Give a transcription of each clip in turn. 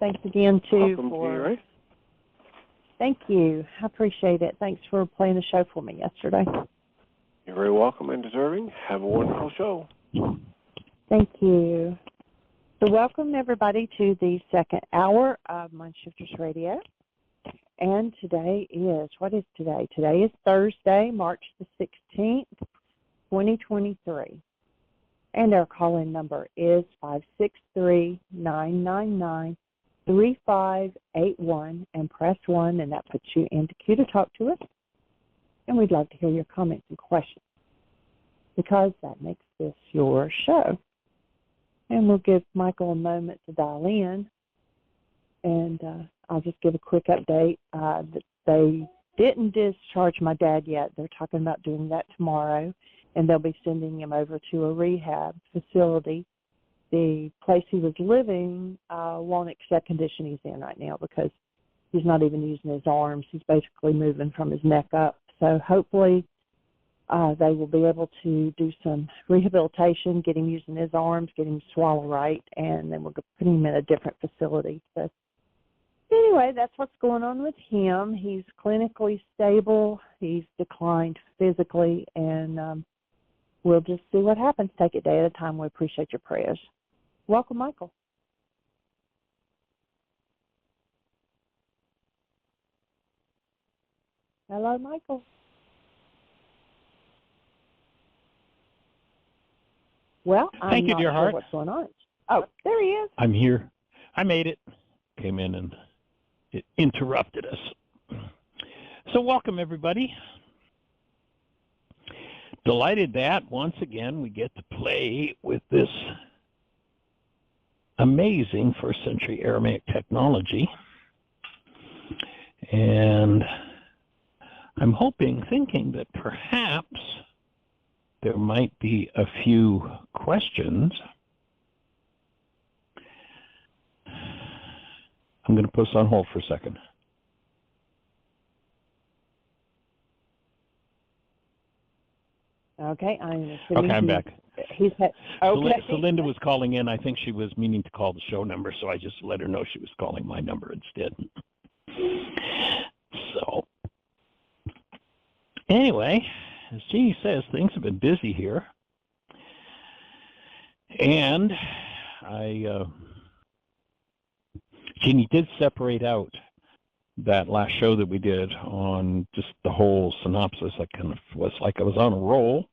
Thanks again, too. Welcome, Jeanie Ryce. Thank you. I appreciate it. Thanks for playing the show for me yesterday. You're very welcome and deserving. Have a wonderful show. Thank you. So welcome, everybody, to the second hour of MindShifters Radio. And today is, what is today? Today is Thursday, March the 16th, 2023. And our call-in number is 563-999-3581, and press 1, and that puts you into queue to talk to us. And we'd love to hear your comments and questions, because that makes this your show. And we'll give Michael a moment to dial in, and I'll just give a quick update that they didn't discharge my dad yet. They're talking about doing that tomorrow, and they'll be sending him over to a rehab facility. The place he was living won't accept condition he's in right now because he's not even using his arms. He's basically moving from his neck up. So hopefully they will be able to do some rehabilitation, get him using his arms, get him to swallow right, and then we'll put him in a different facility. So anyway, that's what's going on with him. He's clinically stable. He's declined physically, and we'll just see what happens. Take it day at a time. We appreciate your prayers. Welcome, Michael. Hello, Michael. Well, I'm not sure what's going on. Oh, there he is. I'm here. I made it. Came in and it interrupted us. So welcome, everybody. Delighted that once again we get to play with this amazing first century Aramaic technology. And I'm thinking that perhaps there might be a few questions. I'm going to put us on hold for a second. Okay, I'm back. So Linda was calling in. I think she was meaning to call the show number, so I just let her know she was calling my number instead. So, anyway, as Jeanie says, things have been busy here. And Jeanie did separate out that last show that we did on just the whole synopsis. I kind of was like I was on a roll,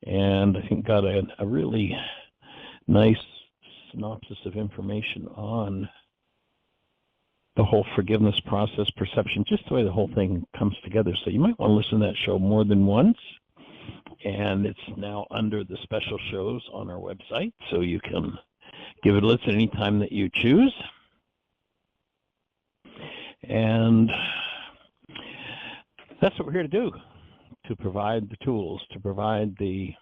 and I think got a really nice synopsis of information on the whole forgiveness process, perception, just the way the whole thing comes together. So you might want to listen to that show more than once, and it's now under the special shows on our website, so you can give it a listen anytime that you choose. And that's what we're here to do, to provide the tools, to provide the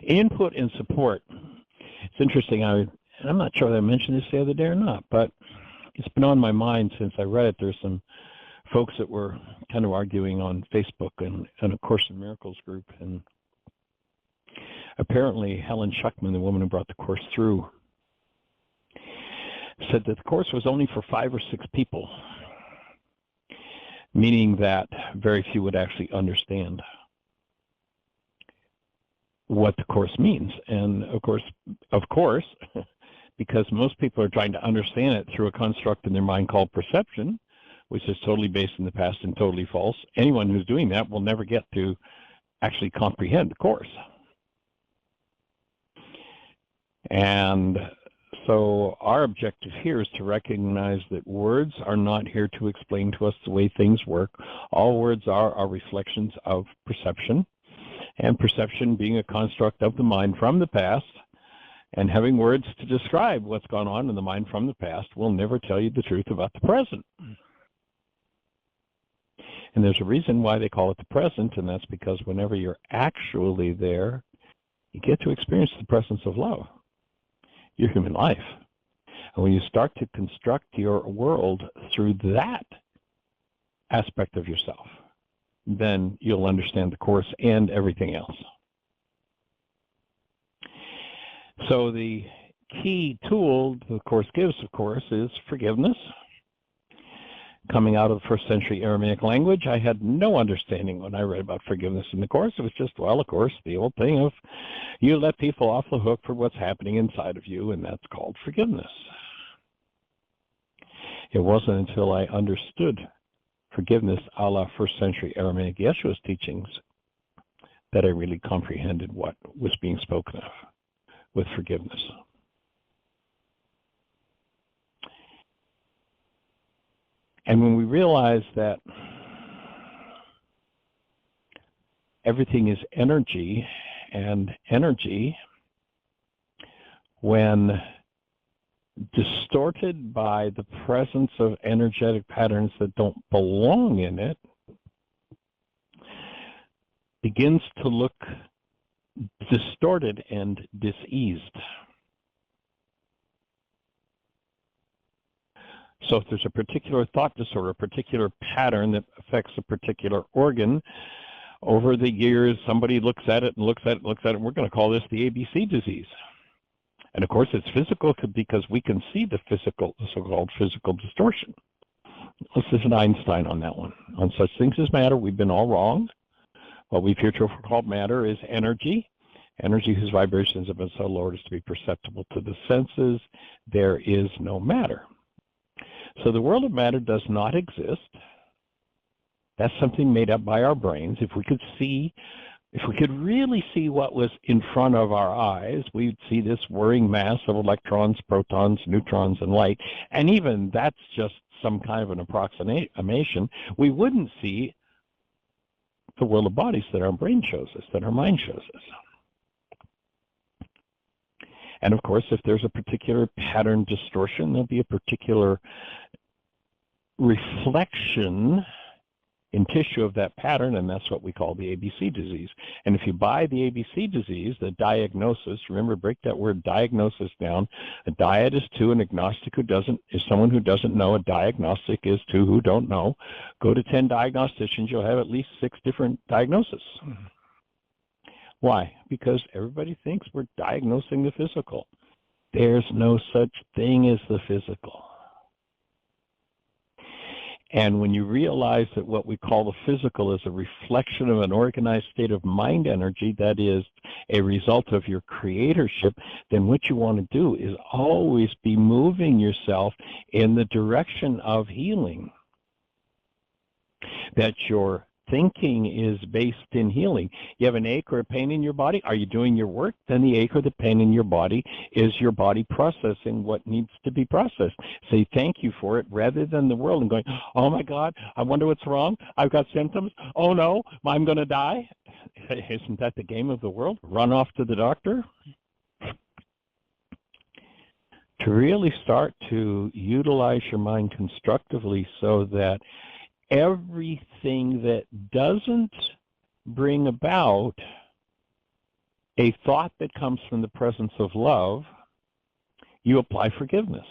input and support. It's interesting, I'm not sure that I mentioned this the other day or not, but it's been on my mind since I read it. There's some folks that were kind of arguing on Facebook and a Course in Miracles group, and apparently Helen Schuckman, the woman who brought the Course through, said that the Course was only for 5 or 6 people, meaning that very few would actually understand what the Course means. And of course, because most people are trying to understand it through a construct in their mind called perception, which is totally based in the past and totally false, anyone who's doing that will never get to actually comprehend the Course. And so our objective here is to recognize that words are not here to explain to us the way things work. All words are reflections of perception, and perception being a construct of the mind from the past, and having words to describe what's gone on in the mind from the past will never tell you the truth about the present. And there's a reason why they call it the present, and that's because whenever you're actually there, you get to experience the presence of love, your human life. And when you start to construct your world through that aspect of yourself, then you'll understand the Course and everything else. So the key tool the Course gives, of course, is forgiveness. Coming out of the first century Aramaic language, I had no understanding when I read about forgiveness in the Course. It was just, well, of course, the old thing of you let people off the hook for what's happening inside of you, and that's called forgiveness. It wasn't until I understood forgiveness a la first century Aramaic Yeshua's teachings that I really comprehended what was being spoken of with forgiveness. And when we realize that everything is energy, and energy, when distorted by the presence of energetic patterns that don't belong in it, begins to look distorted and diseased. So if there's a particular thought disorder, a particular pattern that affects a particular organ, over the years somebody looks at it and looks at it and looks at it, and we're going to call this the ABC disease. And of course it's physical because we can see the so-called physical distortion. Let's listen to Einstein on that one. On such things as matter, we've been all wrong. What we've heretofore called matter is energy. Energy whose vibrations have been so lowered as to be perceptible to the senses. There is no matter. So the world of matter does not exist. That's something made up by our brains. If we could really see what was in front of our eyes, we'd see this whirring mass of electrons, protons, neutrons, and light. And even that's just some kind of an approximation. We wouldn't see the world of bodies that our brain shows us, that our mind shows us. And of course, if there's a particular pattern distortion, there'll be a particular reflection in tissue of that pattern, and that's what we call the ABC disease. And if you buy the ABC disease, the diagnosis, remember, break that word diagnosis down. A diet is two, an agnostic is someone who doesn't know. A diagnostic is two who don't know. Go to 10 diagnosticians, you'll have at least 6 different diagnoses. Why? Because everybody thinks we're diagnosing the physical. There's no such thing as the physical. And when you realize that what we call the physical is a reflection of an organized state of mind energy that is a result of your creatorship, then what you want to do is always be moving yourself in the direction of healing. That your thinking is based in healing. You have an ache or a pain in your body. Are you doing your work? Then the ache or the pain in your body is your body processing what needs to be processed. Say thank you for it rather than the world and going, oh my God, I wonder what's wrong. I've got symptoms. Oh no, I'm going to die. Isn't that the game of the world? Run off to the doctor? To really start to utilize your mind constructively so that everything that doesn't bring about a thought that comes from the presence of love, you apply forgiveness.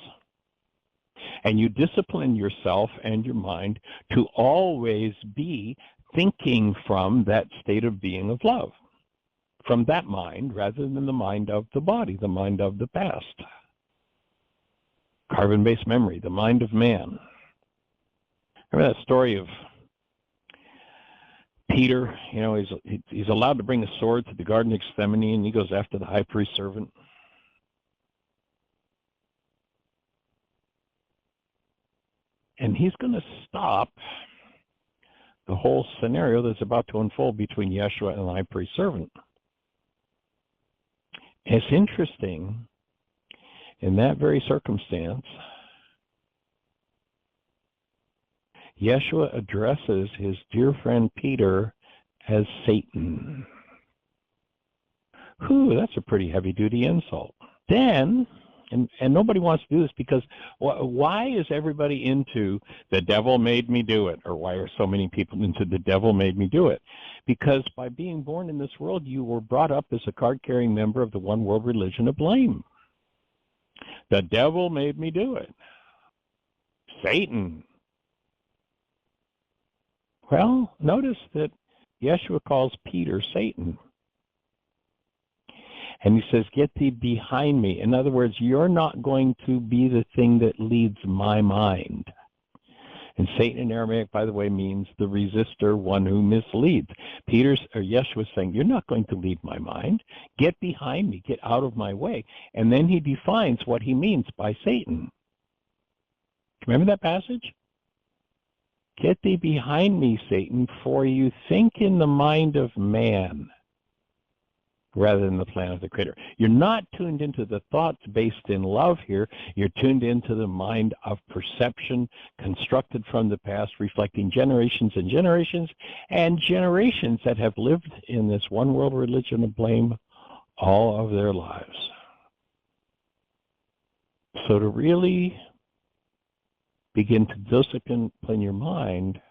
And you discipline yourself and your mind to always be thinking from that state of being of love, from that mind rather than the mind of the body, the mind of the past. Carbon-based memory, the mind of man. Remember that story of Peter? You know, he's allowed to bring a sword to the Garden of Gethsemane, and he goes after the high priest's servant. And he's going to stop the whole scenario that's about to unfold between Yeshua and the high priest's servant. And it's interesting, in that very circumstance, Yeshua addresses his dear friend Peter as Satan. Whew, that's a pretty heavy-duty insult. Then, and nobody wants to do this because why is everybody into the devil made me do it? Or why are so many people into the devil made me do it? Because by being born in this world, you were brought up as a card-carrying member of the one world religion of blame. The devil made me do it. Satan. Well, notice that Yeshua calls Peter Satan. And he says, get thee behind me. In other words, you're not going to be the thing that leads my mind. And Satan in Aramaic, by the way, means the resistor, one who misleads. Yeshua is saying, you're not going to lead my mind. Get behind me. Get out of my way. And then he defines what he means by Satan. Remember that passage? Get thee behind me, Satan, for you think in the mind of man rather than the plan of the Creator. You're not tuned into the thoughts based in love here. You're tuned into the mind of perception constructed from the past, reflecting generations and generations and generations that have lived in this one world religion of blame all of their lives. So to really begin to discipline your mind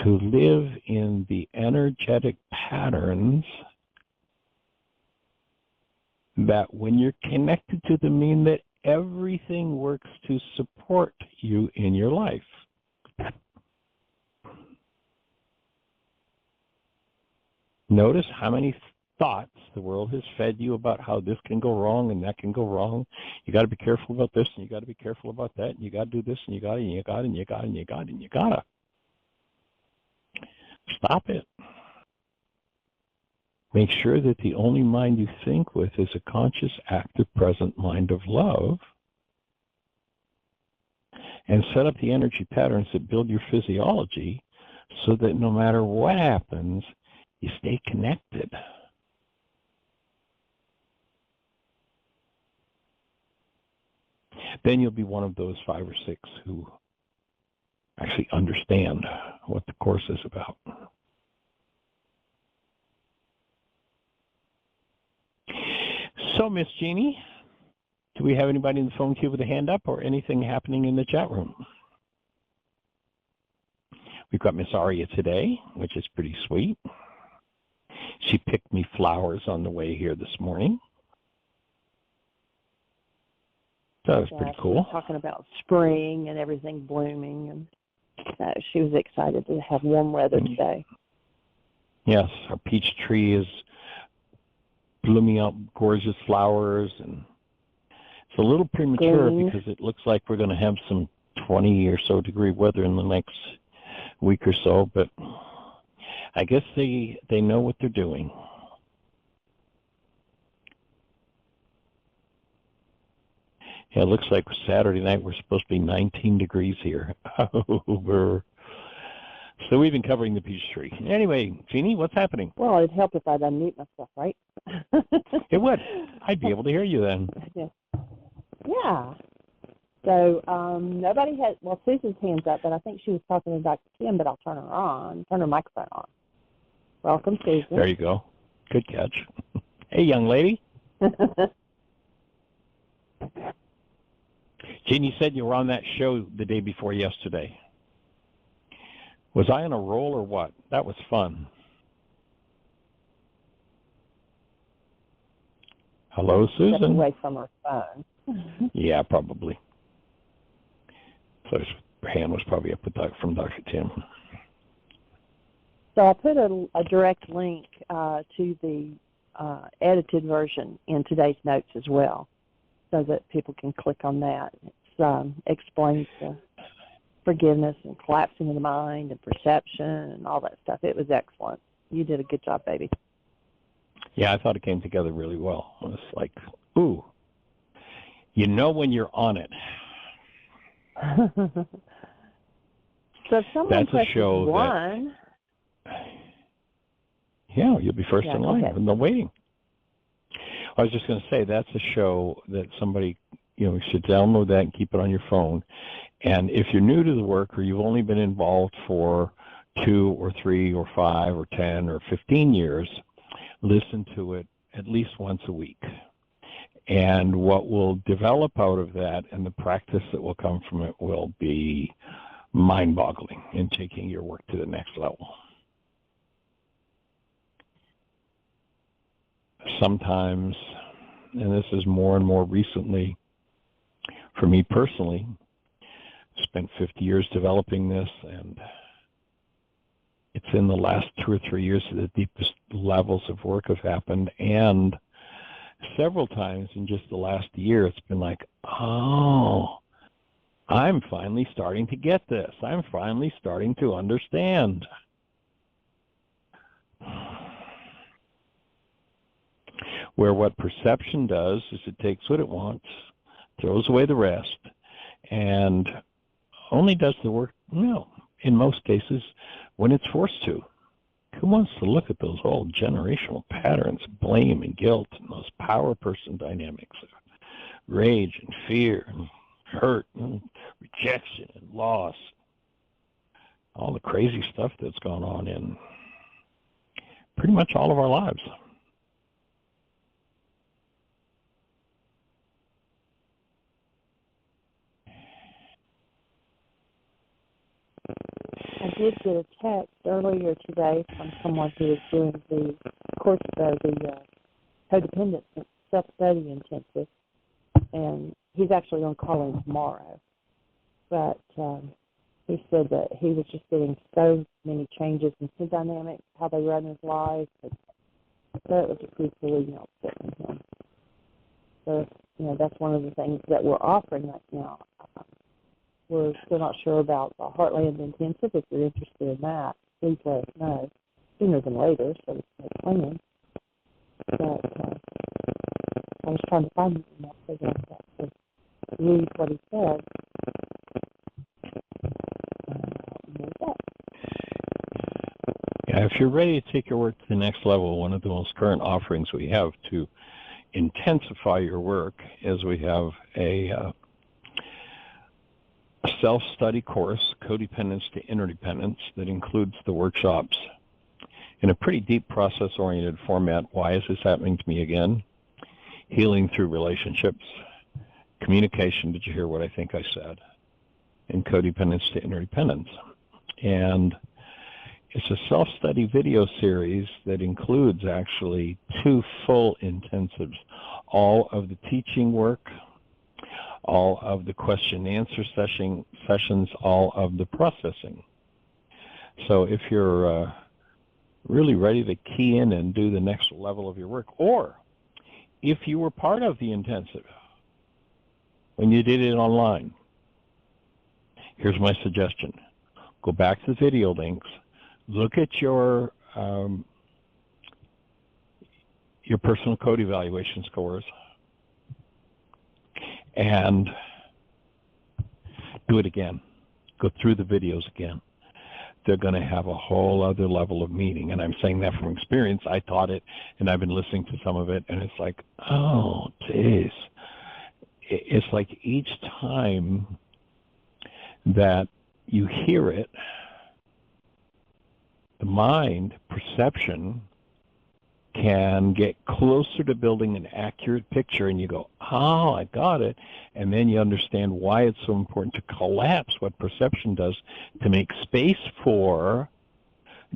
to live in the energetic patterns that when you're connected to them mean that everything works to support you in your life. Notice how many thoughts the world has fed you about how this can go wrong and that can go wrong. You got to be careful about this and you got to be careful about that and you got to do this and you got to and you got to and you got to and you got to and you got to. Stop it. Make sure that the only mind you think with is a conscious, active, present mind of love, and set up the energy patterns that build your physiology so that no matter what happens, you stay connected. Then you'll be one of those 5 or 6 who actually understand what the Course is about. So, Miss Jeanie, do we have anybody in the phone queue with a hand up or anything happening in the chat room? We've got Miss Aria today, which is pretty sweet. She picked me flowers on the way here this morning. That was pretty cool. She was talking about spring and everything blooming, and she was excited to have warm weather today. Yes, our peach tree is blooming out gorgeous flowers, and it's a little premature because it looks like we're going to have some 20 or so degree weather in the next week or so, but I guess they know what they're doing. Yeah, it looks like Saturday night we're supposed to be 19 degrees here. So we've been covering the peach tree. Anyway, Jeanie, what's happening? Well, it'd help if I'd unmute myself, right? It would. I'd be able to hear you then. Yeah. So nobody has, well, Susan's hand's up, but I think she was talking to Dr. Kim, but I'll turn her microphone on. Welcome, Susan. There you go. Good catch. Hey, young lady. Jeanie said you were on that show the day before yesterday. Was I on a roll or what? That was fun. Hello, Susan. Stepped away from her phone. Yeah, probably. So her hand was probably up from Dr. Tim. So I put a direct link to the edited version in today's notes as well, so that people can click on that. It explains the forgiveness and collapsing of the mind and perception and all that stuff. It was excellent. You did a good job, baby. Yeah, I thought it came together really well. It was like, ooh, you know when you're on it. So if someone that's a show one, yeah, you'll be first in line. No waiting. I was just going to say that's a show that somebody, you should download that and keep it on your phone. And if you're new to the work or you've only been involved for 2 or 3 or 5 or 10 or 15 years, listen to it at least once a week. And what will develop out of that and the practice that will come from it will be mind-boggling in taking your work to the next level. Sometimes, and this is more and more recently, for me personally, spent 50 years developing this, and it's in the last 2 or 3 years that the deepest levels of work have happened, and several times in just the last year, it's been like, oh, I'm finally starting to get this. I'm finally starting to understand. Where what perception does is it takes what it wants, throws away the rest, and only does the work, in most cases, when it's forced to. Who wants to look at those old generational patterns of blame and guilt and those power person dynamics of rage and fear and hurt and rejection and loss, all the crazy stuff that's gone on in pretty much all of our lives? I did get a text earlier today from someone who is doing the course, the codependent self-study intensive, and he's actually going to call in tomorrow. But he said that he was just getting so many changes in his dynamics, how they run his life, and so it was truthfully upsetting him. So, that's one of the things that we're offering right now. We're still not sure about the Heartland Intensive. If you're interested in that, please let us know sooner than later so we can make plans. But I was trying to find him in that figure out to read what he said. Yeah, if you're ready to take your work to the next level, one of the most current offerings we have to intensify your work is we have a self-study course, Codependence to Interdependence, that includes the workshops in a pretty deep process-oriented format. Why is this happening to me again? Healing through relationships, communication, did you hear what I think I said? And Codependence to Interdependence. And it's a self-study video series that includes actually 2 full intensives, all of the teaching work, all of the question and answer sessions, all of the processing. So if you're really ready to key in and do the next level of your work, or if you were part of the intensive when you did it online, here's my suggestion. Go back to the video links, look at your personal code evaluation scores, and do it again. Go through the videos again. They're going to have a whole other level of meaning, and I'm saying that from experience. I taught it, and I've been listening to some of it, and it's like, oh, geez. It's like each time that you hear it, the mind, perception, can get closer to building an accurate picture, and you go, oh, I got it. And then you understand why it's so important to collapse what perception does to make space for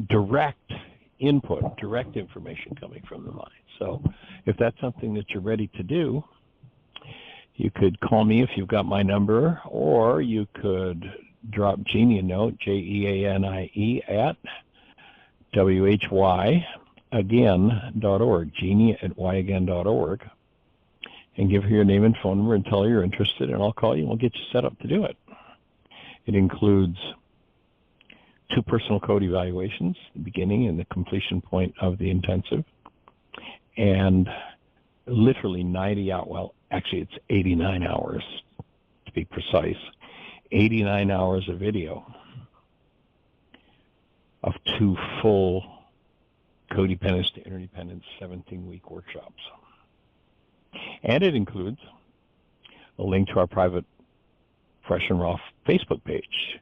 direct input, direct information coming from the mind. So if that's something that you're ready to do, you could call me if you've got my number, or you could drop Jeanie a note, Jeanie at whyagain.org, Jeanie at whyagain.org, and give her your name and phone number and tell her you're interested, and I'll call you and we'll get you set up to do it. It includes 2 personal code evaluations, the beginning and the completion point of the intensive, and literally 90 hours, well, actually it's 89 hours to be precise, 89 hours of video of 2 full Codependence to Interdependence 17-week workshops. And it includes a link to our private Fresh and Raw Facebook page.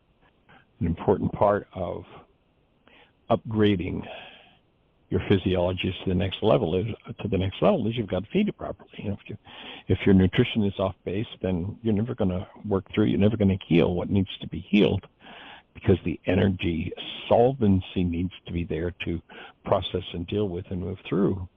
An important part of upgrading your physiology to the next level is you've got to feed it properly. If your nutrition is off base, then you're never going to work through, you're never going to heal what needs to be healed, because the energy solvency needs to be there to process and deal with and move through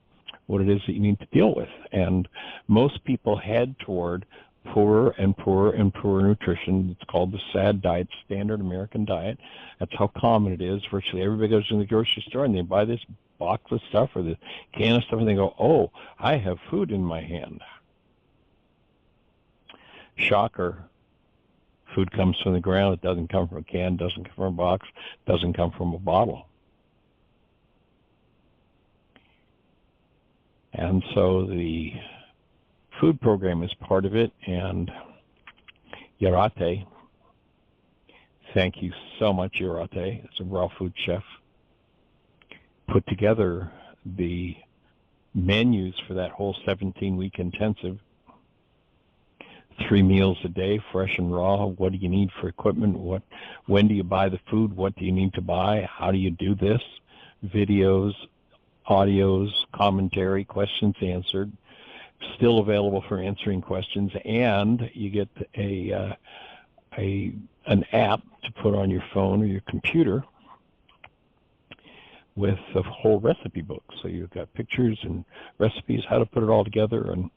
what it is that you need to deal with. And most people head toward poorer and poorer and poorer nutrition. It's called the SAD diet, Standard American Diet. That's how common it is. Virtually everybody goes to the grocery store and they buy this box of stuff or the can of stuff and they go, oh, I have food in my hand. Shocker. Food comes from the ground. It doesn't come from a can, doesn't come from a box, doesn't come from a bottle. And so the food program is part of it, and Yarate, thank you so much, Yarate, as a raw food chef, put together the menus for that whole 17-week intensive. 3 meals a day, fresh and raw. What do you need for equipment? When do you buy the food? What do you need to buy? How do you do this? Videos, audios, commentary, questions answered, still available for answering questions, and you get an app to put on your phone or your computer with a whole recipe book. So you've got pictures and recipes, how to put it all together. And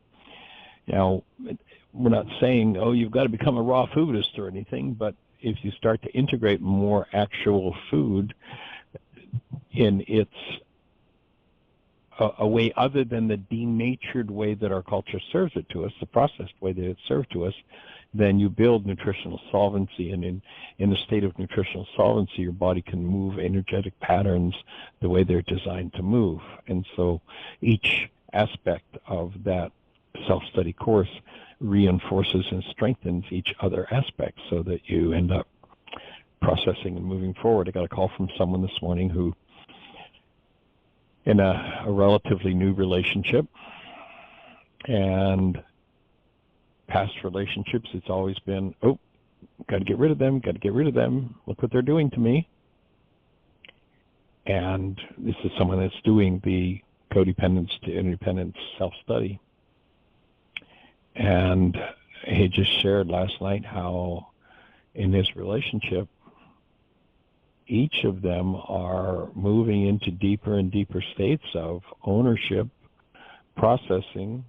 now, we're not saying, oh, you've got to become a raw foodist or anything, but if you start to integrate more actual food in its a way other than the denatured way that our culture serves it to us, the processed way that it's served to us, then you build nutritional solvency. And in a state of nutritional solvency, your body can move energetic patterns the way they're designed to move. And so each aspect of that self-study course reinforces and strengthens each other aspect so that you end up processing and moving forward. I got a call from someone this morning who, in a relatively new relationship, and past relationships, it's always been, oh, got to get rid of them, look what they're doing to me. And this is someone that's doing the codependence to interdependence self-study. And he just shared last night how in his relationship, each of them are moving into deeper and deeper states of ownership, processing,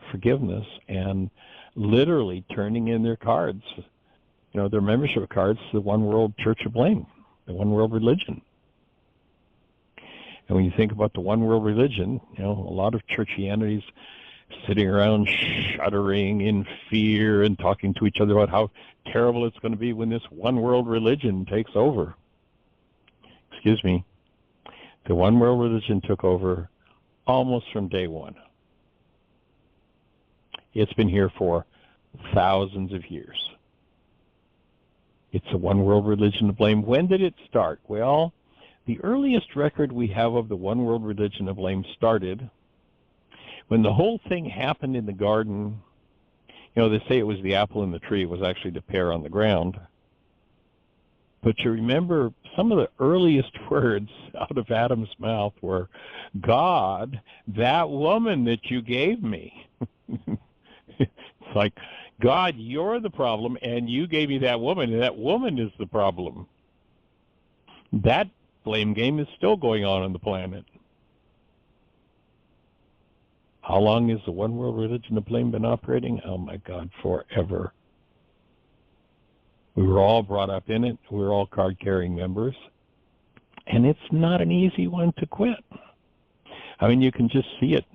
forgiveness, and literally turning in their cards, their membership cards to the One World Church of Blame, the One World Religion. And when you think about the One World Religion, a lot of churchianities sitting around shuddering in fear and talking to each other about how terrible it's going to be when this One World Religion takes over. Excuse me. The One World Religion took over almost from day one. It's been here for thousands of years. It's a One World Religion of blame. When did it start? Well, the earliest record we have of the One World Religion of blame started when the whole thing happened in the garden. They say it was the apple in the tree. It was actually the pear on the ground. But you remember some of the earliest words out of Adam's mouth were, God, that woman that you gave me. It's like, God, you're the problem, and you gave me that woman, and that woman is the problem. That blame game is still going on the planet. How long has the One World Religion of blame been operating? Oh, my God, forever. We were all brought up in it. We were all card-carrying members. And it's not an easy one to quit. You can just see it.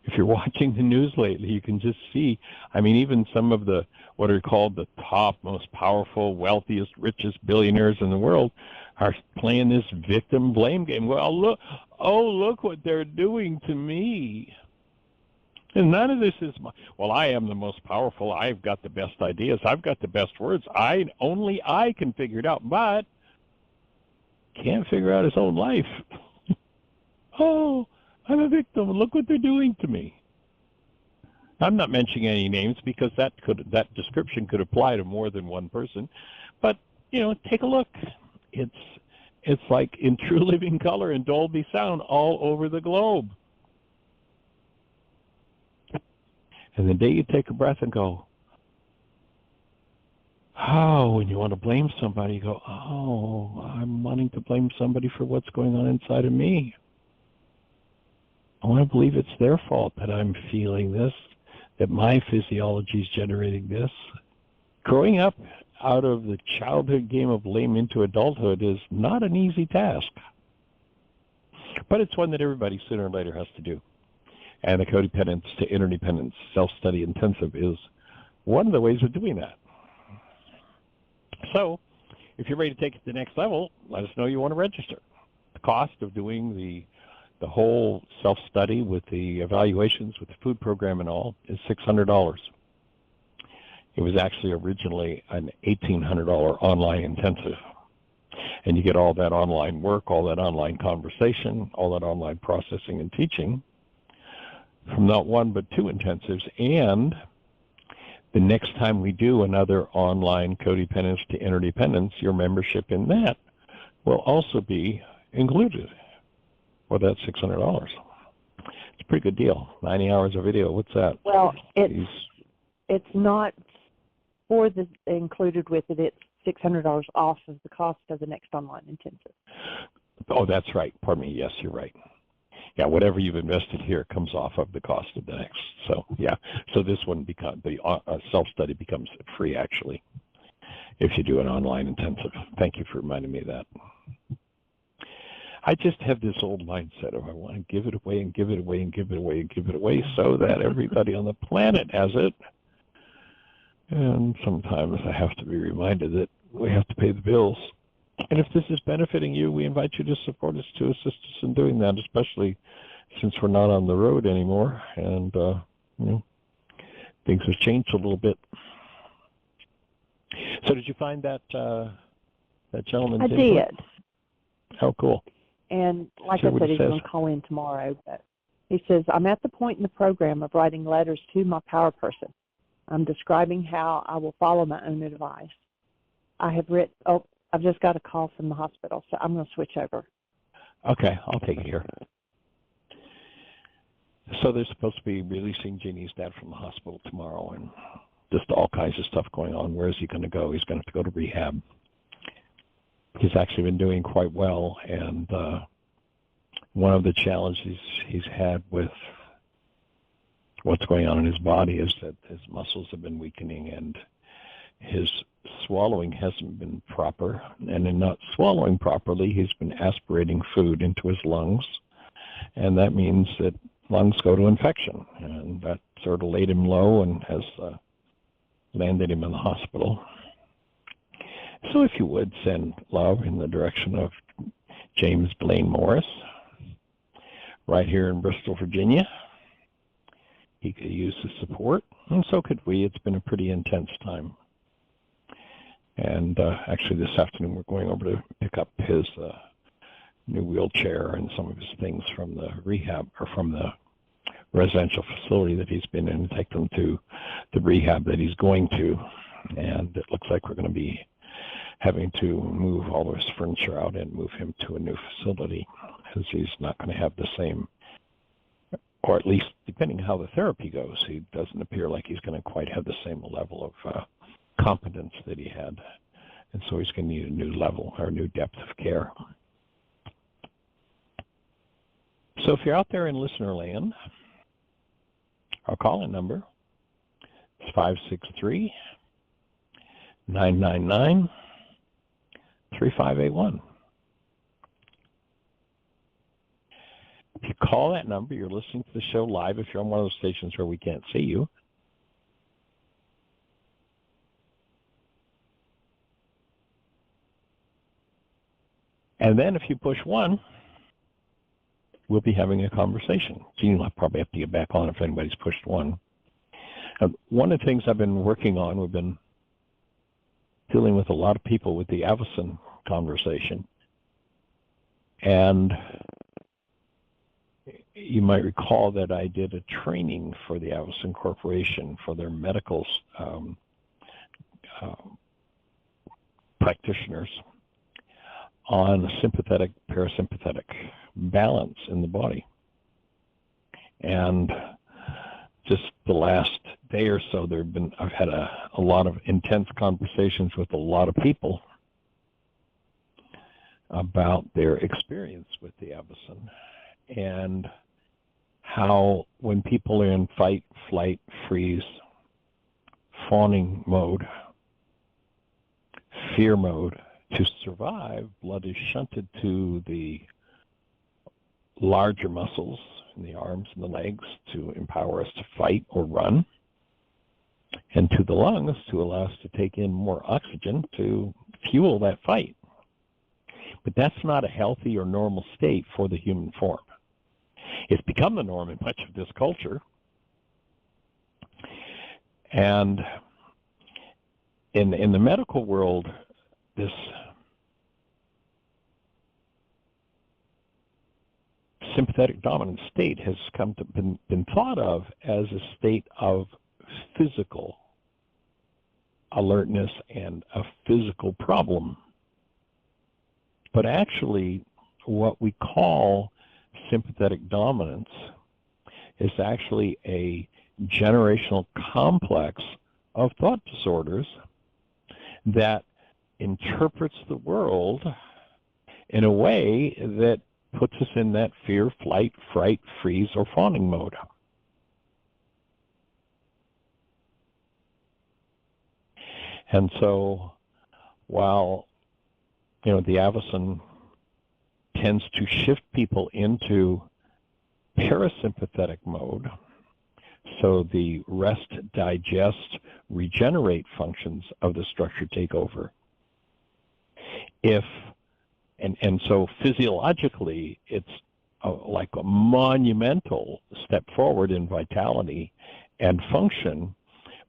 If you're watching the news lately, you can just see, even some of the, what are called the top, most powerful, wealthiest, richest billionaires in the world are playing this victim blame game. Well, look what they're doing to me. And none of this is, I am the most powerful. I've got the best ideas. I've got the best words. Only I can figure it out, but can't figure out his own life. Oh, I'm a victim. Look what they're doing to me. I'm not mentioning any names because that description could apply to more than one person. But, take a look. It's like in true living color and Dolby sound all over the globe. And the day you take a breath and go, when you want to blame somebody, you go, I'm wanting to blame somebody for what's going on inside of me. I want to believe it's their fault that I'm feeling this, that my physiology is generating this. Growing up out of the childhood game of blame into adulthood is not an easy task. But it's one that everybody sooner or later has to do. And the Codependence to Interdependence Self-Study Intensive is one of the ways of doing that. So, if you're ready to take it to the next level, let us know you want to register. The cost of doing the whole self-study with the evaluations, with the food program and all, is $600. It was actually originally an $1,800 online intensive. And you get all that online work, all that online conversation, all that online processing and teaching from not one but two intensives. And the next time we do another online Codependence to Interdependence, your membership in that will also be included for that $600. It's a pretty good deal. 90 hours of video. What's that? Well, it's not for the included with it. It's $600 off of the cost of the next online intensive. Oh, that's right. Pardon me. Yes, you're right. Yeah, whatever you've invested here comes off of the cost of the next. So, yeah. So this one becomes, the self-study becomes free, actually, if you do an online intensive. Thank you for reminding me of that. I just have this old mindset of I want to give it away and give it away and give it away and give it away so that everybody on the planet has it. And sometimes I have to be reminded that we have to pay the bills. And if this is benefiting you, we invite you to support us, to assist us in doing that, especially since we're not on the road anymore. And, things have changed a little bit. So did you find that gentleman? I did. Oh, cool. And like I said, he's going to call in tomorrow. But he says, I'm at the point in the program of writing letters to my power person. I'm describing how I will follow my own advice. I've just got a call from the hospital, so I'm going to switch over. Okay, I'll take it here. So they're supposed to be releasing Jeannie's dad from the hospital tomorrow, and just all kinds of stuff going on. Where is he going to go? He's going to have to go to rehab. He's actually been doing quite well, and one of the challenges he's had with what's going on in his body is that his muscles have been weakening and his swallowing hasn't been proper. And in not swallowing properly, he's been aspirating food into his lungs, and that means that lungs go to infection, and that sort of laid him low and has landed him in the hospital. So if you would send love in the direction of James Blaine Morris, right here in Bristol, Virginia. He could use the support, and so could we. It's been a pretty intense time. And actually this afternoon we're going over to pick up his new wheelchair and some of his things from the rehab, or from the residential facility that he's been in, and take them to the rehab that he's going to. And it looks like we're going to be having to move all of his furniture out and move him to a new facility, because he's not going to have the same, or at least depending how the therapy goes, he doesn't appear like he's going to quite have the same level of competence that he had. And so he's going to need a new level, or a new depth of care. So if you're out there in listener land, our call-in number is 563-999-3581. If you call that number, you're listening to the show live. If you're on one of those stations where we can't see you, and then if you push 1, we'll be having a conversation. Jeannie will probably have to get back on if anybody's pushed 1. One of the things I've been working on, we've been dealing with a lot of people with the ACIM conversation. And you might recall that I did a training for the ACIM Corporation for their medical practitioners on sympathetic, parasympathetic balance in the body. And just the last day or so, I've had a lot of intense conversations with a lot of people about their experience with the ACIM and how when people are in fight, flight, freeze, fawning mode, fear mode, to survive, blood is shunted to the larger muscles in the arms and the legs to empower us to fight or run, and to the lungs to allow us to take in more oxygen to fuel that fight. But that's not a healthy or normal state for the human form. It's become the norm in much of this culture. And in the medical world, this sympathetic dominant state has come to been thought of as a state of physical alertness and a physical problem. But actually, what we call sympathetic dominance is actually a generational complex of thought disorders that interprets the world in a way that puts us in that fear, flight, fright, freeze, or fawning mode. And so, while the ACIM tends to shift people into parasympathetic mode, so the rest, digest, regenerate functions of the structure take over. And so physiologically, it's like a monumental step forward in vitality and function,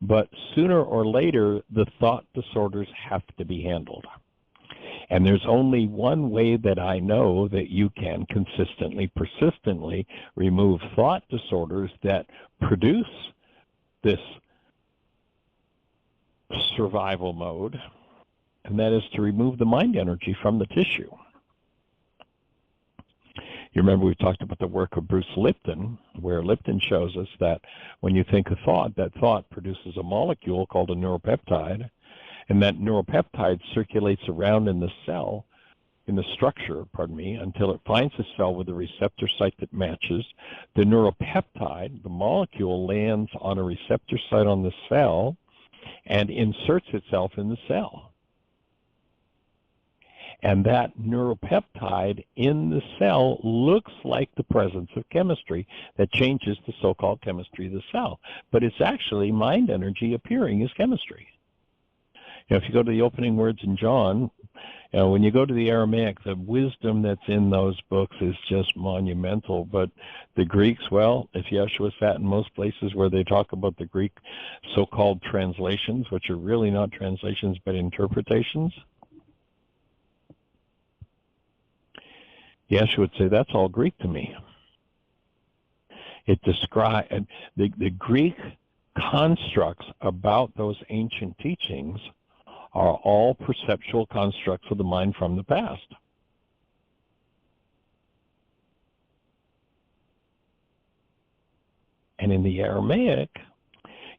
but sooner or later, the thought disorders have to be handled. And there's only one way that I know that you can consistently, persistently remove thought disorders that produce this survival mode, and that is to remove the mind energy from the tissue. You remember we talked about the work of Bruce Lipton, where Lipton shows us that when you think a thought, that thought produces a molecule called a neuropeptide, and that neuropeptide circulates around in the cell, in the structure, until it finds a cell with a receptor site that matches. The neuropeptide, the molecule, lands on a receptor site on the cell and inserts itself in the cell. And that neuropeptide in the cell looks like the presence of chemistry that changes the so-called chemistry of the cell. But it's actually mind energy appearing as chemistry. If you go to the opening words in John, when you go to the Aramaic, the wisdom that's in those books is just monumental. But the Greeks, well, if Yeshua sat in most places where they talk about the Greek so-called translations, which are really not translations but interpretations, Yeshua would say, that's all Greek to me. It describes the Greek constructs about those ancient teachings are all perceptual constructs of the mind from the past. And in the Aramaic,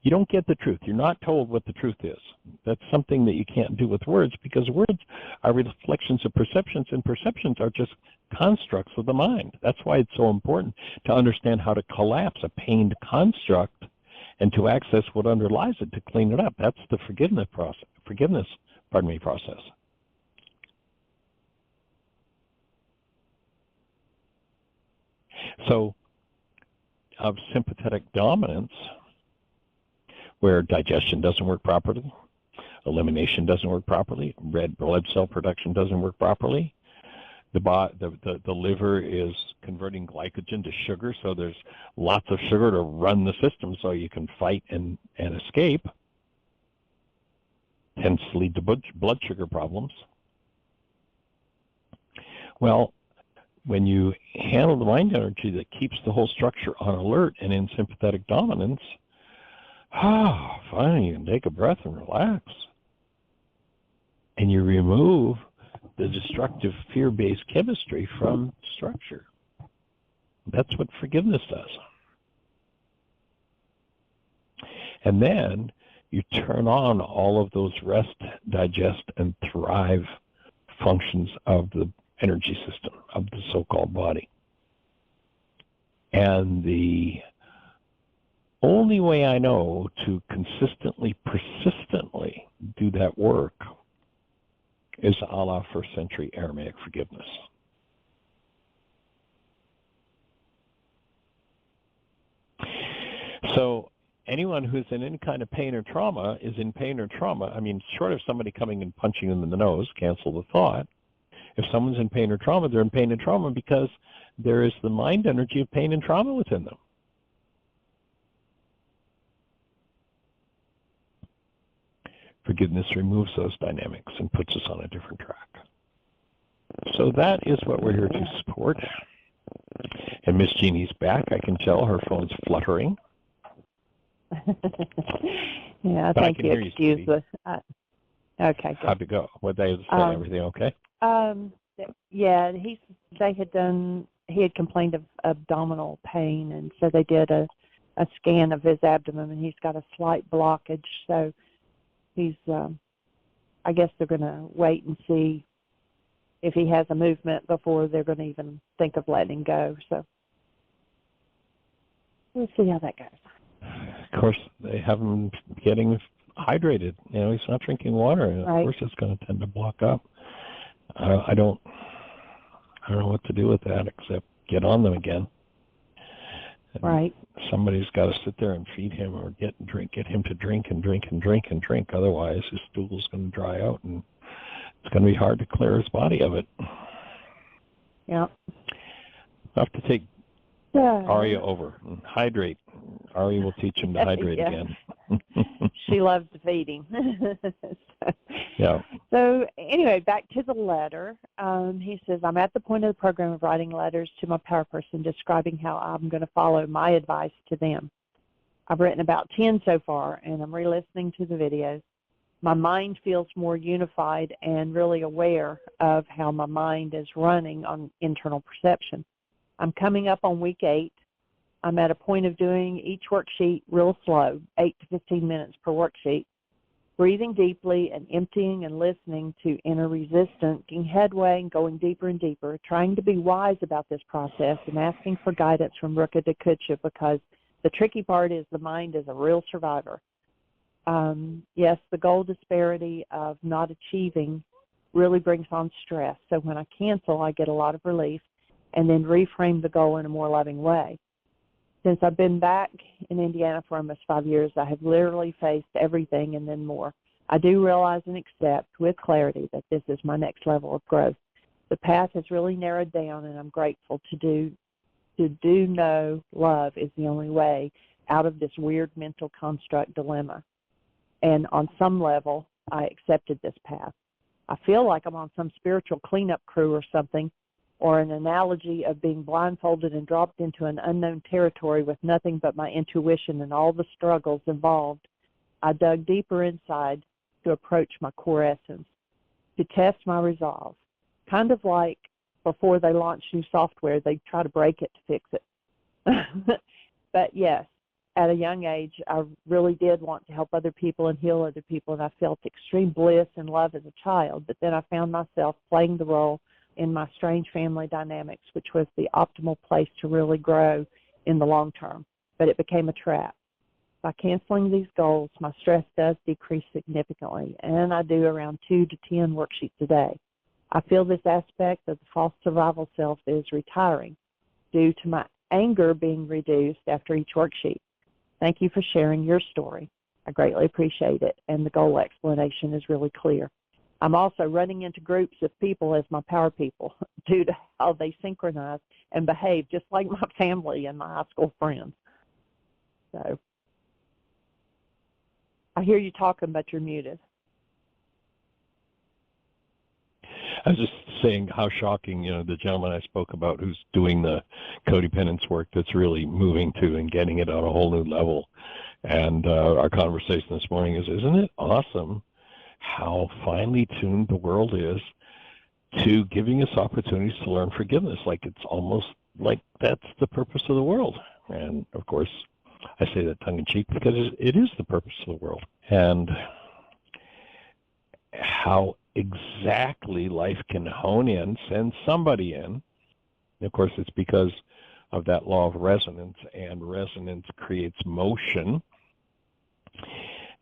you don't get the truth. You're not told what the truth is. That's something that you can't do with words, because words are reflections of perceptions, and perceptions are just constructs of the mind. That's why it's so important to understand how to collapse a pained construct and to access what underlies it to clean it up. That's the forgiveness process. So, of sympathetic dominance, where digestion doesn't work properly, elimination doesn't work properly, red blood cell production doesn't work properly, the liver is converting glycogen to sugar, so there's lots of sugar to run the system so you can fight and escape, tends to lead to blood sugar problems. Well, when you handle the mind energy that keeps the whole structure on alert and in sympathetic dominance, finally you can take a breath and relax. And you remove the destructive fear-based chemistry from structure. That's what forgiveness does. And then you turn on all of those rest, digest, and thrive functions of the energy system, of the so-called body. And the only way I know to consistently, persistently do that work is a la first century Aramaic forgiveness. So anyone who's in any kind of pain or trauma is in pain or trauma. I mean, short of somebody coming and punching them in the nose, cancel the thought. If someone's in pain or trauma, they're in pain and trauma because there is the mind energy of pain and trauma within them. Forgiveness removes those dynamics and puts us on a different track. So that is what we're here to support. And Miss Jeanie's back. I can tell her phone's fluttering. Yeah, but thank you. Excuse me. Okay, good. How'd it go? What they said, everything okay? Yeah, he had complained of abdominal pain, and so they did a scan of his abdomen, and he's got a slight blockage. So he's, I guess they're going to wait and see if he has a movement before they're going to even think of letting go. So we'll see how that goes. Of course, they have him getting hydrated. You know, he's not drinking water, and of course it's going to tend to block up. I don't know what to do with that except get on them again. And right. Somebody's got to sit there and feed him or get him to drink and drink and drink and drink. Otherwise, his stool's going to dry out, and it's going to be hard to clear his body of it. Yeah. I'll have to take Aria over and hydrate. Aria will teach him to hydrate again. She loves to feed him. Yeah. So anyway, back to the letter. He says, I'm at the point of the program of writing letters to my power person describing how I'm going to follow my advice to them. I've written about 10 so far, and I'm re-listening to the videos. My mind feels more unified and really aware of how my mind is running on internal perception. I'm coming up on week 8. I'm at a point of doing each worksheet real slow, 8 to 15 minutes per worksheet, breathing deeply and emptying and listening to inner resistance, getting headway and going deeper and deeper, trying to be wise about this process and asking for guidance from Ruka to Kucha, because the tricky part is the mind is a real survivor. Yes, the goal disparity of not achieving really brings on stress. So when I cancel, I get a lot of relief and then reframe the goal in a more loving way. Since I've been back in Indiana for almost 5 years, I have literally faced everything and then more. I do realize and accept with clarity that this is my next level of growth. The path has really narrowed down, and I'm grateful to know love is the only way out of this weird mental construct dilemma. And on some level, I accepted this path. I feel like I'm on some spiritual cleanup crew or something, or an analogy of being blindfolded and dropped into an unknown territory with nothing but my intuition and all the struggles involved. I dug deeper inside to approach my core essence, to test my resolve. Kind of like before they launch new software, they try to break it to fix it. But yes, at a young age, I really did want to help other people and heal other people, and I felt extreme bliss and love as a child. But then I found myself playing the role in my strange family dynamics, which was the optimal place to really grow in the long term. But it became a trap. By canceling these goals, my stress does decrease significantly, and I do around 2 to 10 worksheets a day. I feel this aspect of the false survival self is retiring due to my anger being reduced after each worksheet. Thank you for sharing your story. I greatly appreciate it, and the goal explanation is really clear. I'm also running into groups of people as my power people due to how they synchronize and behave just like my family and my high school friends. So I hear you talking, but you're muted. I was just saying how shocking, the gentleman I spoke about who's doing the codependence work that's really moving to and getting it on a whole new level. And our conversation this morning is, isn't it awesome how finely tuned the world is to giving us opportunities to learn forgiveness? Like it's almost like that's the purpose of the world. And of course, I say that tongue-in-cheek because it is the purpose of the world. And how exactly life can hone in, send somebody in. And of course, it's because of that law of resonance, and resonance creates motion.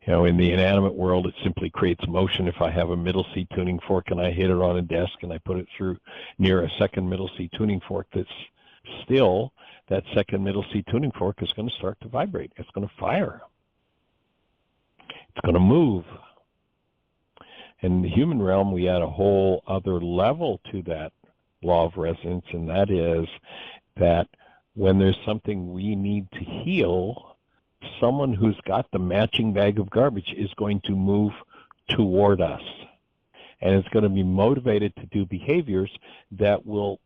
In the inanimate world, it simply creates motion. If I have a middle C tuning fork and I hit it on a desk and I put it through near a second middle C tuning fork that's still, that second middle C tuning fork is going to start to vibrate. It's going to fire. It's going to move. In the human realm, we add a whole other level to that law of resonance, and that is that when there's something we need to heal, someone who's got the matching bag of garbage is going to move toward us. And it's going to be motivated to do behaviors that will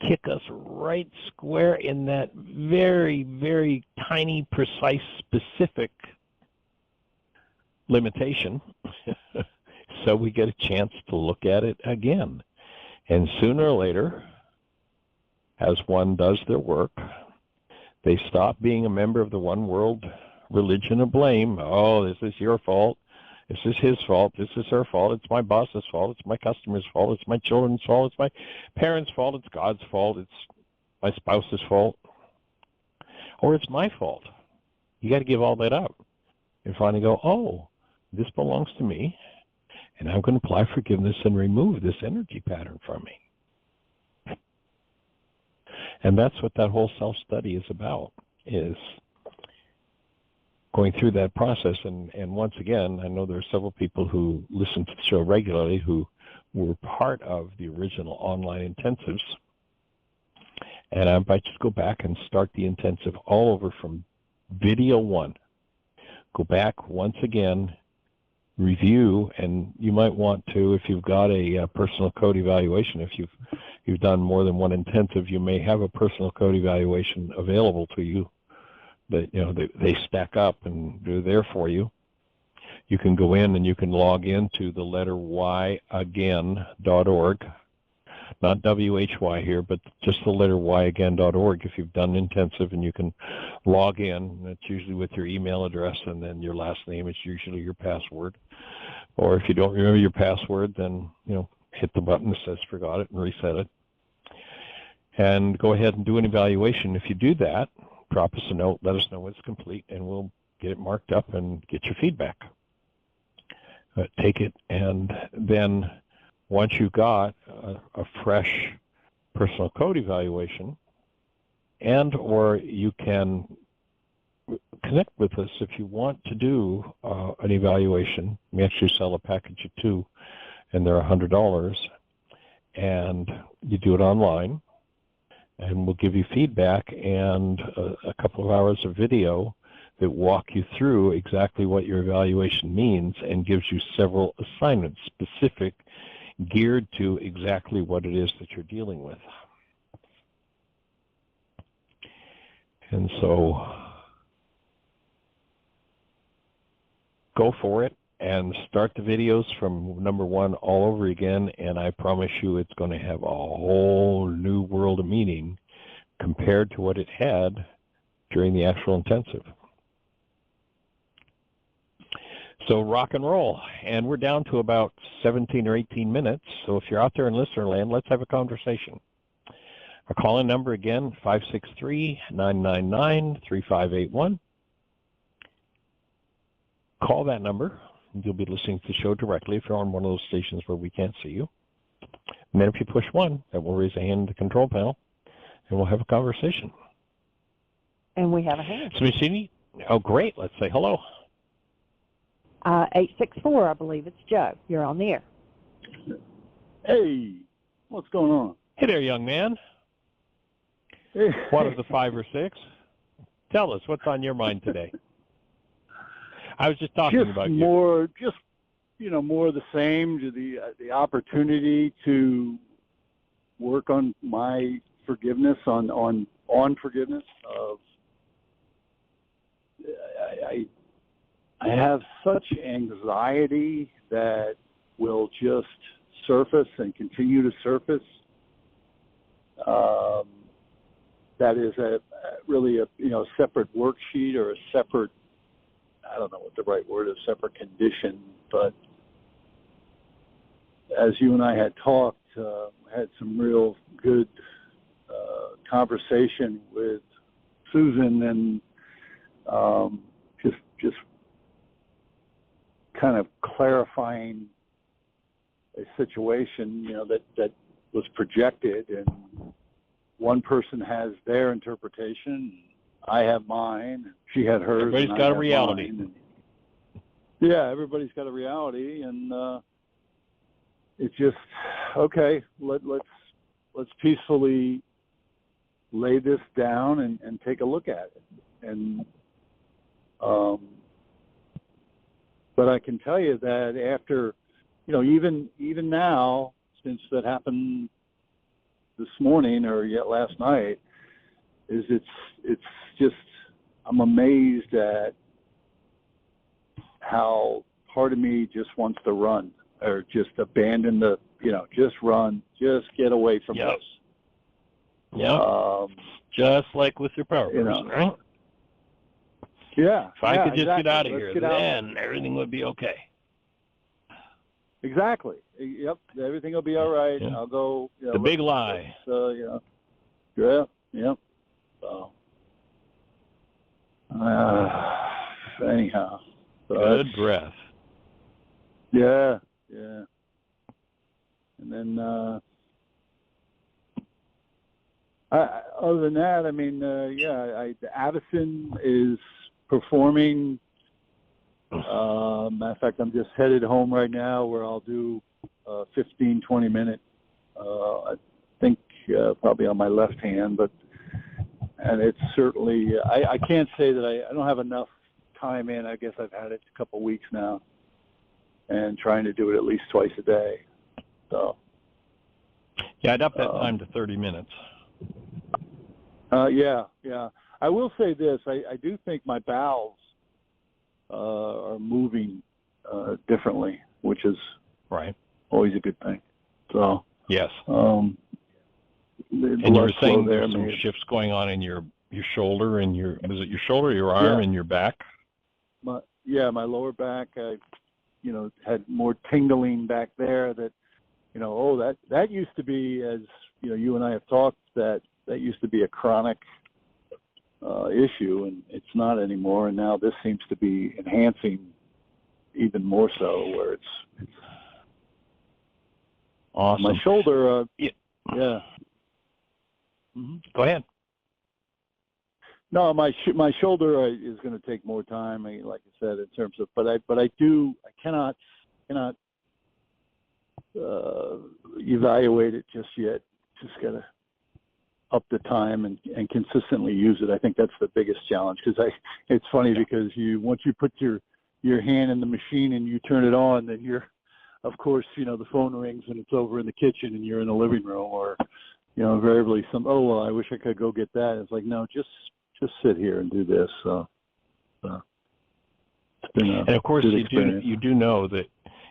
kick us right square in that very, very tiny, precise, specific limitation. So we get a chance to look at it again. And sooner or later, as one does their work, they stop being a member of the one world religion of blame. Oh, this is your fault. This is his fault. This is her fault. It's my boss's fault. It's my customer's fault. It's my children's fault. It's my parents' fault. It's God's fault. It's my spouse's fault. Or it's my fault. You got to give all that up and finally go, oh, this belongs to me, and I'm going to apply forgiveness and remove this energy pattern from me. And that's what that whole self-study is about, is going through that process. And once again, I know there are several people who listen to the show regularly who were part of the original online intensives. And I invite you to go back and start the intensive all over from video 1. Go back once again, review, and you might want to, if you've got a personal code evaluation, if you've done more than one intensive, you may have a personal code evaluation available to you that they stack up and they're there for you. You can go in and you can log into the letter yagain.org, not WHY here, but just the letter yagain.org if you've done intensive, and you can log in. That's usually with your email address, and then your last name is usually your password. Or if you don't remember your password, then hit the button that says forgot it and reset it. And go ahead and do an evaluation. If you do that, drop us a note, let us know when it's complete, and we'll get it marked up and get your feedback. Take it, and then once you've got a fresh personal code evaluation, and or you can connect with us if you want to do an evaluation. We actually sell a package of 2, and they're $100, and you do it online, and we'll give you feedback and a couple of hours of video that walk you through exactly what your evaluation means and gives you several assignments specific, geared to exactly what it is that you're dealing with. And so go for it and start the videos from number 1 all over again, and I promise you it's going to have a whole new world of meaning compared to what it had during the actual intensive. So rock and roll, and we're down to about 17 or 18 minutes, so if you're out there in listener land, let's have a conversation. Our call-in number again, 563-999-3581. Call that number. You'll be listening to the show directly if you're on one of those stations where we can't see you. And then if you push 1, that will raise a hand in the control panel, and we'll have a conversation. And we have a hand. So, Ms. Jeanie, oh, great. Let's say hello. 864, I believe it's Joe. You're on the air. Hey, what's going on? Hey there, young man. One of the 5 or 6. Tell us, what's on your mind today? I was just talking about you. More of the same, to the opportunity to work on my forgiveness, on forgiveness. I have such anxiety that will just surface and continue to surface. That is really a separate worksheet or a separate, I don't know what the right word is, separate condition. But as you and I had talked, had some real good conversation with Susan and just kind of clarifying a situation, that was projected, and one person has their interpretation, I have mine, she had hers. Everybody's got a reality. Yeah, everybody's got a reality, and it's just okay. Let's peacefully lay this down and take a look at it. And but I can tell you that after, even now, since that happened this morning or yet last night, it's just, I'm amazed at how part of me just wants to run or just abandon the, just run, just get away from this. Yeah. Just like with your power person, right? Yeah. If I could just exactly. get out of Let's here, then everything would be okay. Exactly. Yep. Everything will be all right. Yeah. I'll go. The big lie. Yeah. Yep. So, anyhow. So good breath. Yeah. And then, other than that, I mean, Addison is performing. Matter of fact, I'm just headed home right now where I'll do a 15, 20-minute, I think probably on my left hand, and it's certainly, I can't say that I don't have enough time in. I guess I've had it a couple of weeks now and trying to do it at least twice a day. So. Yeah, I'd up that time to 30 minutes. Yeah. I will say this. I do think my bowels are moving differently, which is right. Always a good thing. So yes. And you were saying there's some shifts going on in your shoulder and was it your shoulder, your arm, and your back? My lower back. I had more tingling back there. That that used to be, as you and I have talked, that used to be a chronic issue, and it's not anymore. And now this seems to be enhancing even more so, where it's awesome. My shoulder. Yeah. Mm-hmm. Go ahead. No, my shoulder is going to take more time, like I said, in terms of. But I cannot evaluate it just yet. Just gotta up the time and consistently use it. I think that's the biggest challenge, because it's funny because once you put your hand in the machine and you turn it on, then of course the phone rings and it's over in the kitchen and you're in the living room, or invariably I wish I could go get that. It's like, no, just sit here and do this. So it's been a and of course good you do know that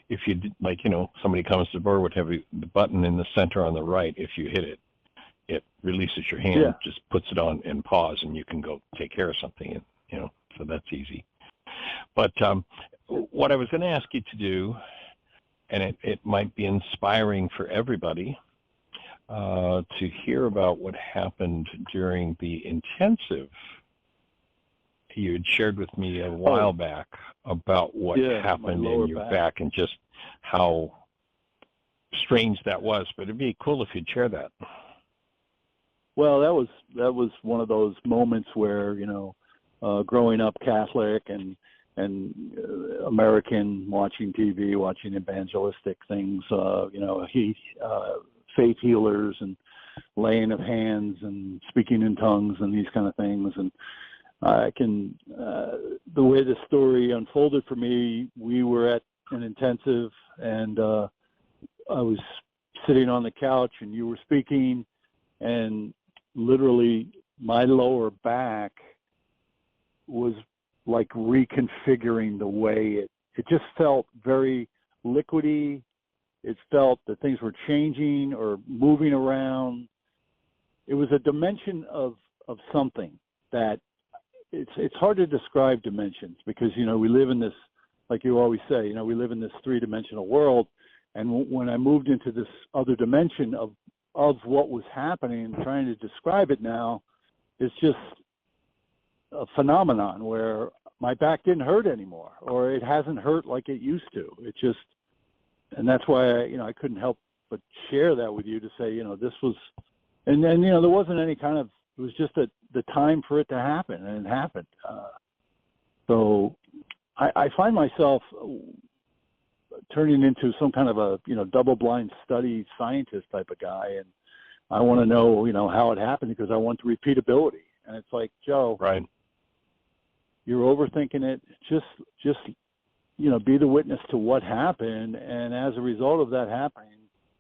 if you did, somebody comes to the door would have the button in the center on the right. If you hit it, it releases your hand, just puts it on and pause, and you can go take care of something. And so that's easy. But what I was going to ask you to do, and it might be inspiring for everybody to hear about what happened during the intensive. You had shared with me a while back about what happened in your back and just how strange that was. But it'd be cool if you'd share that. Well, that was one of those moments where growing up Catholic and American, watching TV, watching evangelistic things, faith healers and laying of hands and speaking in tongues and these kind of things. And I can, the way the story unfolded for me, we were at an intensive, and I was sitting on the couch and you were speaking, and literally my lower back was like reconfiguring the way it just felt very liquidy. It felt that things were changing or moving around. It was a dimension of something that it's hard to describe dimensions, because we live in this, like you always say, we live in this three-dimensional world. And when I moved into this other dimension of of what was happening and trying to describe it now is just a phenomenon where my back didn't hurt anymore, or it hasn't hurt like it used to. It just, and that's why I couldn't help but share that with you to say, this was, and then, there wasn't any kind of, it was just the time for it to happen, and it happened. So I find myself turning into some kind of a, double-blind study scientist type of guy, and I want to know, how it happened because I want the repeatability. And it's like, Joe, right, you're overthinking it. Just be the witness to what happened, and as a result of that happening,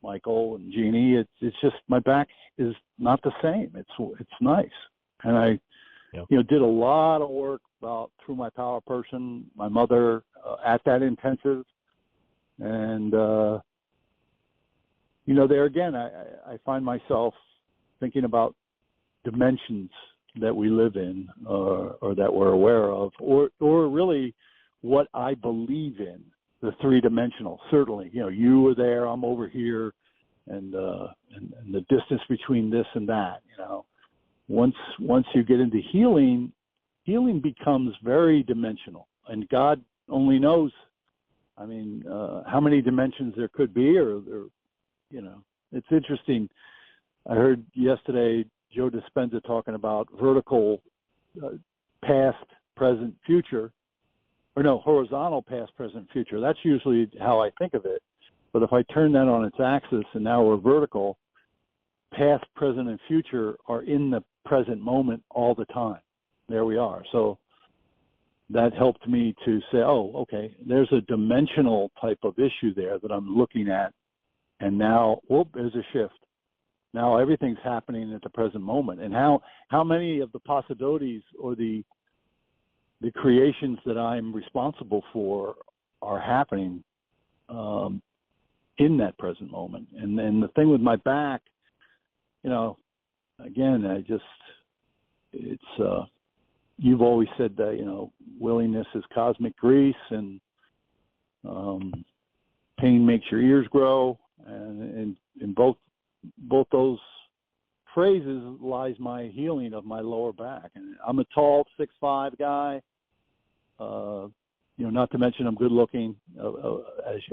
Michael and Jeanie, it's just my back is not the same. It's nice, and I, did a lot of work through my power person, my mother, at that intensive, and there again, I find myself thinking about dimensions that we live in, or that we're aware of, or really what I believe in, the three-dimensional. Certainly, you were there, I'm over here, and the distance between this and that. Once you get into healing becomes very dimensional, and God only knows. I mean, how many dimensions there could be, or it's interesting. I heard yesterday Joe Dispenza talking about vertical past, present, future, or no, horizontal past, present, future. That's usually how I think of it. But if I turn that on its axis and now we're vertical, past, present, and future are in the present moment all the time. There we are. So that helped me to say, oh, okay, there's a dimensional type of issue there that I'm looking at. And now, there's a shift. Now everything's happening at the present moment. And how many of the possibilities or the creations that I'm responsible for are happening in that present moment. And the thing with my back, again, it's you've always said that, willingness is cosmic grease, and pain makes your ears grow. And in both those phrases lies my healing of my lower back. And I'm a tall 6'5" guy. Not to mention I'm good looking,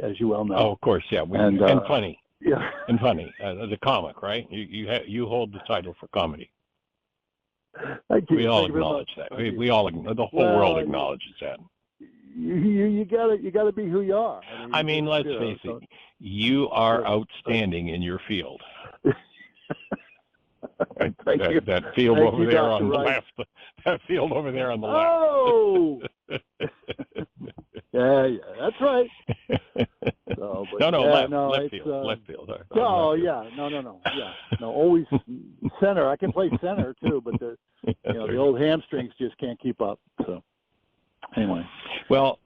as you well know. Oh, of course, yeah, and funny. Yeah, and funny. The comic, right? You hold the title for comedy. We all acknowledge that. We all, the whole world acknowledges that. You gotta be who you are. I mean, let's face it. You are outstanding in your field. Right? That field over there on the left. That field over there on the left. Oh. yeah, that's right. So, left field. Left field. Oh, yeah, no, yeah, no, always center. I can play center too, but the old hamstrings just can't keep up. So anyway, well,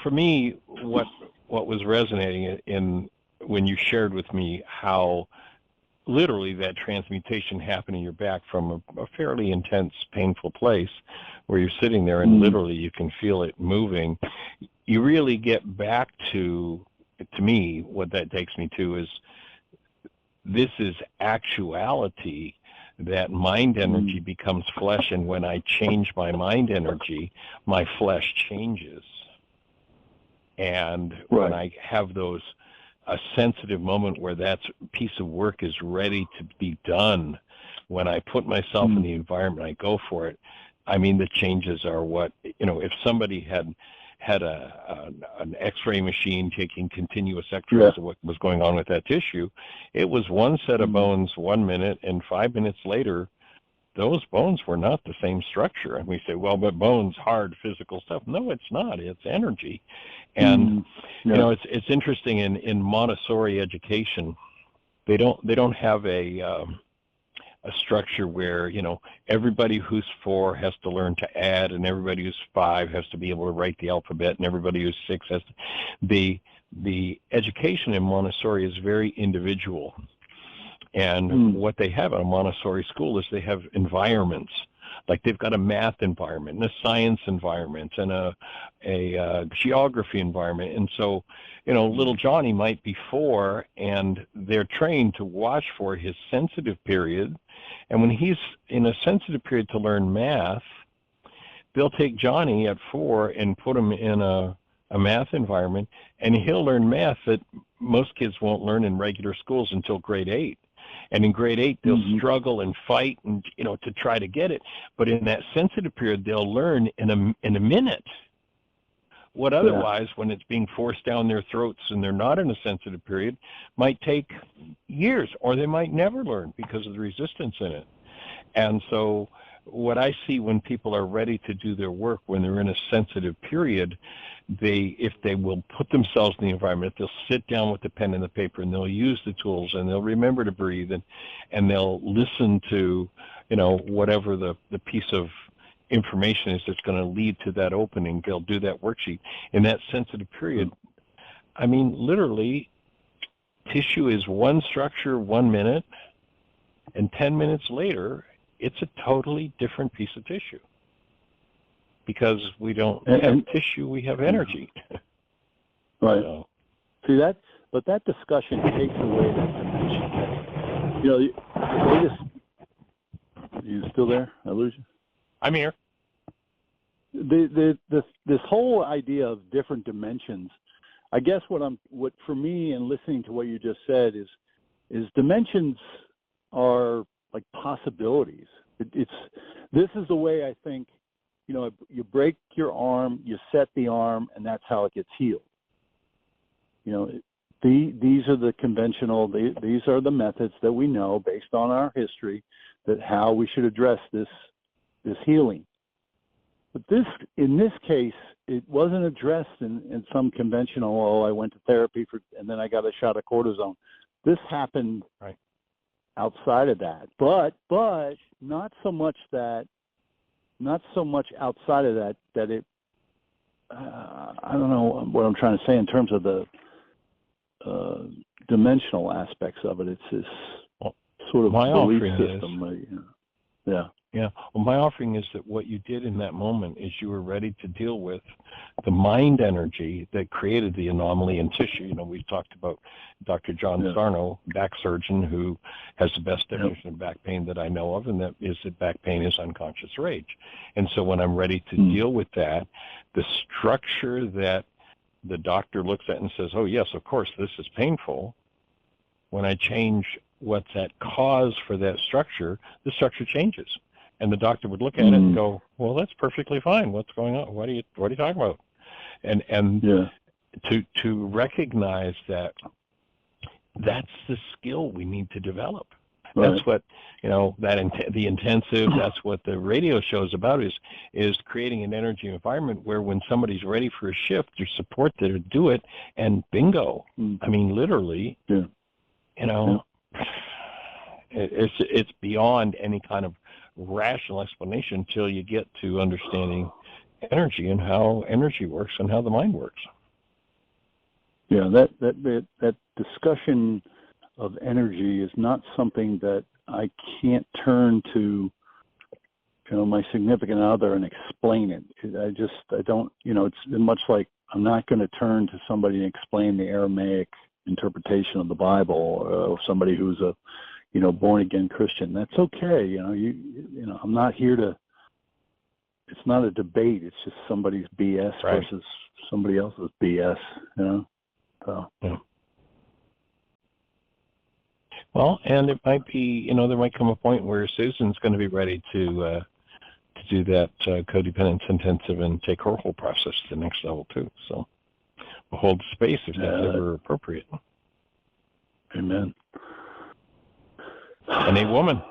for me, what was resonating in when you shared with me how literally that transmutation happened in your back from a fairly intense, painful place where you're sitting there and literally you can feel it moving. You really get back to me, what that takes me to is this is actuality, that mind energy becomes flesh, and when I change my mind energy, my flesh changes. And when I have a sensitive moment where that piece of work is ready to be done, when I put myself in the environment, I go for it. I mean, the changes are what, if somebody had an X-ray machine taking continuous X-rays of what was going on with that tissue, it was one set of bones 1 minute, and 5 minutes later, those bones were not the same structure. And we say, well, but bones, hard physical stuff. No, it's not. It's energy. And it's interesting in Montessori education, they don't have a structure where everybody who's 4 has to learn to add, and everybody who's 5 has to be able to write the alphabet, and everybody who's 6 has to. The education in Montessori is very individual. And what they have at a Montessori school is they have environments Like they've got a math environment and a science environment and a geography environment. And so, little Johnny might be 4, and they're trained to watch for his sensitive period. And when he's in a sensitive period to learn math, they'll take Johnny at 4 and put him in a math environment, and he'll learn math that most kids won't learn in regular schools until grade 8. And in grade 8, they'll struggle and fight and, to try to get it. But in that sensitive period, they'll learn in a minute. What otherwise, when it's being forced down their throats and they're not in a sensitive period, might take years, or they might never learn because of the resistance in it. And so what I see when people are ready to do their work, when they're in a sensitive period, if they will put themselves in the environment, they'll sit down with the pen and the paper, and they'll use the tools, and they'll remember to breathe, and they'll listen to, whatever the piece of information is that's going to lead to that opening. They'll do that worksheet. In that sensitive period, I mean, literally, tissue is one structure 1 minute, and 10 minutes later, it's a totally different piece of tissue. Because we don't have tissue, we have energy. Right. So. See, but that discussion takes away that dimension. Are you still there? I lose you? I'm here. This whole idea of different dimensions, I guess what for me and listening to what you just said is dimensions are like possibilities. This is the way I think. You break your arm, you set the arm, and that's how it gets healed. These are the conventional, these are the methods that we know based on our history that how we should address this healing. But in this case, it wasn't addressed in some conventional, I went to therapy and then I got a shot of cortisone. This happened outside of that, but not so much outside of that it, I don't know what I'm trying to say in terms of the dimensional aspects of it. It's this sort of my belief offering system. Yeah. Well, my offering is that what you did in that moment is you were ready to deal with the mind energy that created the anomaly in tissue. We've talked about Dr. John Sarno, back surgeon, who has the best definition of back pain that I know of, and that is that back pain is unconscious rage. And so when I'm ready to deal with that, the structure that the doctor looks at and says, oh, yes, of course, this is painful, when I change what's at cause for that structure, the structure changes. And the doctor would look at it and go, well, that's perfectly fine. What's going on? What are you talking about? And to recognize that that's the skill we need to develop. Right. That's what, the intensive, that's what the radio show is about, is creating an energy environment where when somebody's ready for a shift, there's support there to do it, and bingo. I mean, literally, it's beyond any kind of rational explanation until you get to understanding energy and how energy works and how the mind works. Yeah, that discussion of energy is not something that I can't turn to, my significant other and explain it. I don't, it's much like I'm not going to turn to somebody and explain the Aramaic interpretation of the Bible, or somebody who's a born again Christian. That's okay. I'm not here to. It's not a debate. It's just somebody's BS versus somebody else's BS. So. Yeah. Well, and it might be, there might come a point where Susan's going to be ready to do that codependence intensive and take her whole process to the next level too. So we'll hold space if that's ever appropriate. Amen. And a woman.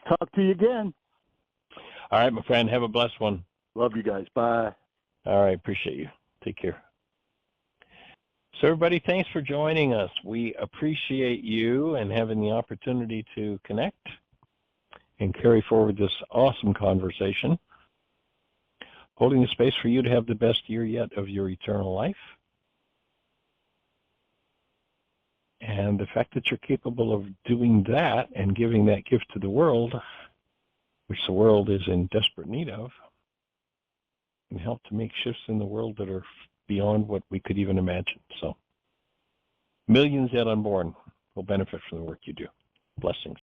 Talk to you again. All right, my friend. Have a blessed one. Love you guys. Bye. All right. Appreciate you. Take care. So everybody, thanks for joining us. We appreciate you and having the opportunity to connect and carry forward this awesome conversation, holding the space for you to have the best year yet of your eternal life. And the fact that you're capable of doing that and giving that gift to the world, which the world is in desperate need of, can help to make shifts in the world that are beyond what we could even imagine. So millions yet unborn will benefit from the work you do. Blessings.